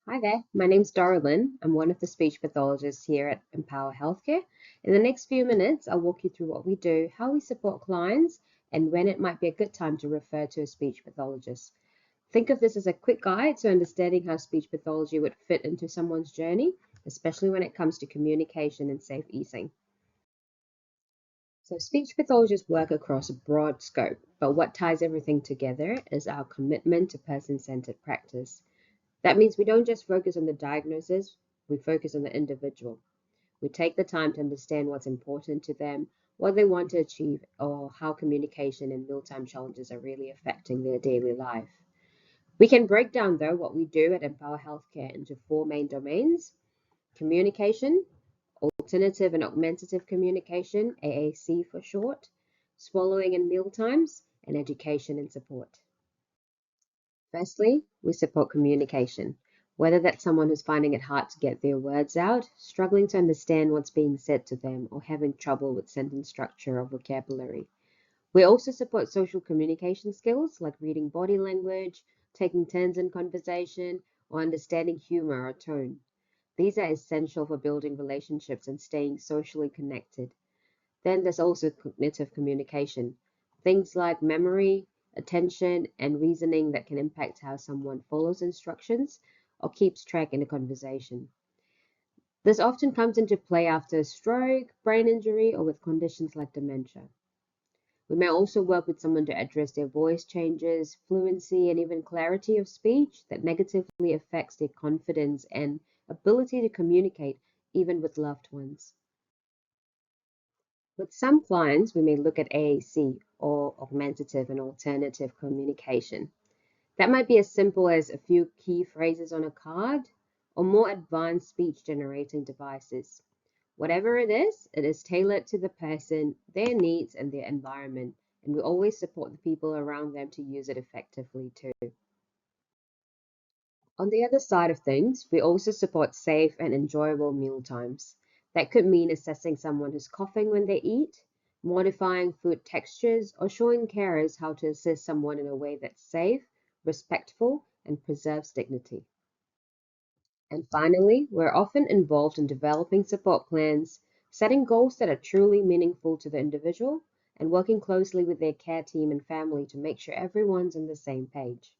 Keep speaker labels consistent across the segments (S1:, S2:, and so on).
S1: Hi there, my name's Darlyn. I'm one of the speech pathologists here at Empower Healthcare. In the next few minutes, I'll walk you through what we do, how we support clients, and when it might be a good time to refer to a speech pathologist. Think of this as a quick guide to understanding how speech pathology would fit into someone's journey, especially when it comes to communication and safe eating. So, speech pathologists work across a broad scope, but what ties everything together is our commitment to person centered practice. That means we don't just focus on the diagnosis, we focus on the individual. We take the time to understand what's important to them, what they want to achieve, or how communication and mealtime challenges are really affecting their daily life. We can break down, though, what we do at Empower Healthcare into four main domains: communication, alternative and augmentative communication, AAC for short, swallowing and mealtimes, and education and support. Firstly, we support communication, whether that's someone who's finding it hard to get their words out, struggling to understand what's being said to them, or having trouble with sentence structure or vocabulary. We also support social communication skills like reading body language, taking turns in conversation, or understanding humor or tone. These are essential for building relationships and staying socially connected. Then there's also cognitive communication, things like memory, attention, and reasoning that can impact how someone follows instructions or keeps track in a conversation. This often comes into play after a stroke, brain injury, or with conditions like dementia. We may also work with someone to address their voice changes, fluency, and even clarity of speech that negatively affects their confidence and ability to communicate, even with loved ones. With some clients, we may look at AAC or augmentative and alternative communication. That might be as simple as a few key phrases on a card or more advanced speech generating devices. Whatever it is tailored to the person, their needs, and their environment, and we always support the people around them to use it effectively too. On the other side of things, we also support safe and enjoyable meal times. That could mean assessing someone who's coughing when they eat, modifying food textures, or showing carers how to assist someone in a way that's safe, respectful, and preserves dignity. And finally, we're often involved in developing support plans, setting goals that are truly meaningful to the individual, and working closely with their care team and family to make sure everyone's on the same page.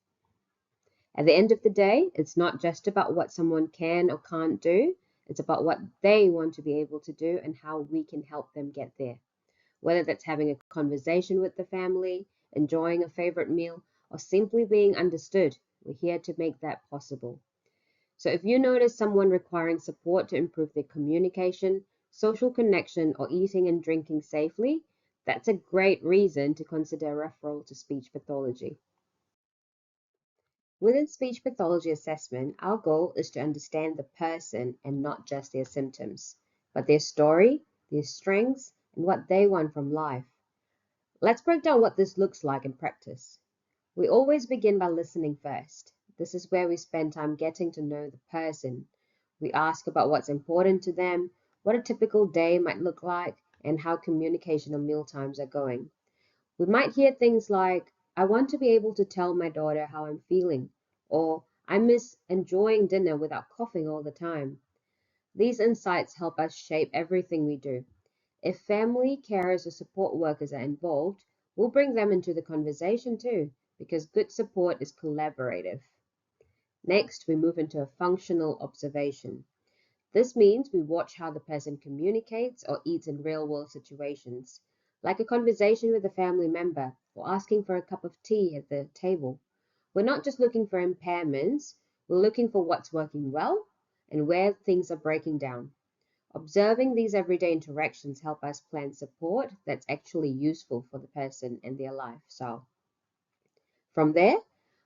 S1: At the end of the day, it's not just about what someone can or can't do, it's about what they want to be able to do and how we can help them get there. Whether that's having a conversation with the family, enjoying a favorite meal, or simply being understood, we're here to make that possible. So if you notice someone requiring support to improve their communication, social connection, or eating and drinking safely, that's a great reason to consider referral to speech pathology. Within speech pathology assessment, our goal is to understand the person and not just their symptoms, but their story, their strengths, and what they want from life. Let's break down what this looks like in practice. We always begin by listening first. This is where we spend time getting to know the person. We ask about what's important to them, what a typical day might look like, and how communication or meal times are going. We might hear things like, I want to be able to tell my daughter how I'm feeling, or I miss enjoying dinner without coughing all the time. These insights help us shape everything we do. If family, carers, or support workers are involved, we'll bring them into the conversation too, because good support is collaborative. Next, we move into a functional observation. This means we watch how the person communicates or eats in real world situations, like a conversation with a family member or asking for a cup of tea at the table. We're not just looking for impairments, we're looking for what's working well and where things are breaking down. Observing these everyday interactions help us plan support that's actually useful for the person and their lifestyle. From there,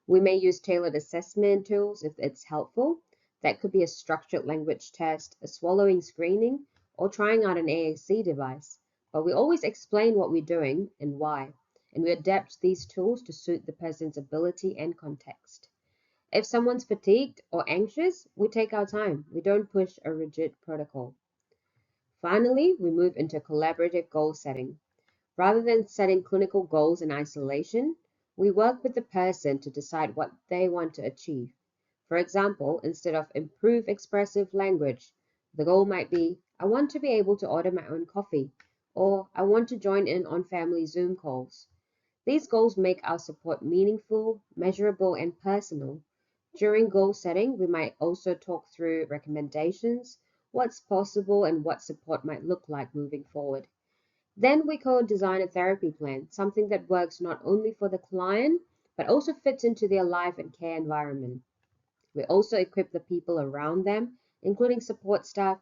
S1: we may use tailored assessment tools if it's helpful. That could be a structured language test, a swallowing screening, or trying out an AAC device. But we always explain what we're doing and why, and we adapt these tools to suit the person's ability and context. If someone's fatigued or anxious, we take our time. We don't push a rigid protocol. Finally, we move into collaborative goal setting. Rather than setting clinical goals in isolation, we work with the person to decide what they want to achieve. For example, instead of improve expressive language, the goal might be, I want to be able to order my own coffee, or I want to join in on family Zoom calls. These goals make our support meaningful, measurable, and personal. During goal setting, we might also talk through recommendations, what's possible, and what support might look like moving forward. Then we co-design a therapy plan, something that works not only for the client, but also fits into their life and care environment. We also equip the people around them, including support staff,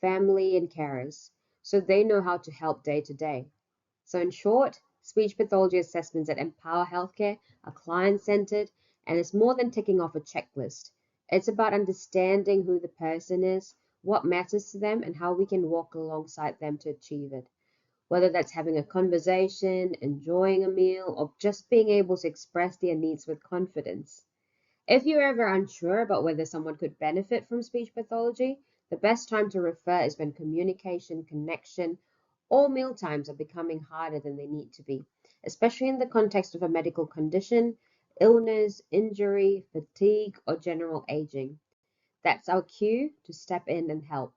S1: family, and carers, so they know how to help day to day. So, in short, speech pathology assessments that empower healthcare are client centered and it's more than ticking off a checklist. It's about understanding who the person is, what matters to them, and how we can walk alongside them to achieve it. Whether that's having a conversation, enjoying a meal, or just being able to express their needs with confidence. If you're ever unsure about whether someone could benefit from speech pathology, the best time to refer is when communication, connection, or meal times are becoming harder than they need to be, especially in the context of a medical condition, illness, injury, fatigue, or general aging. That's our cue to step in and help.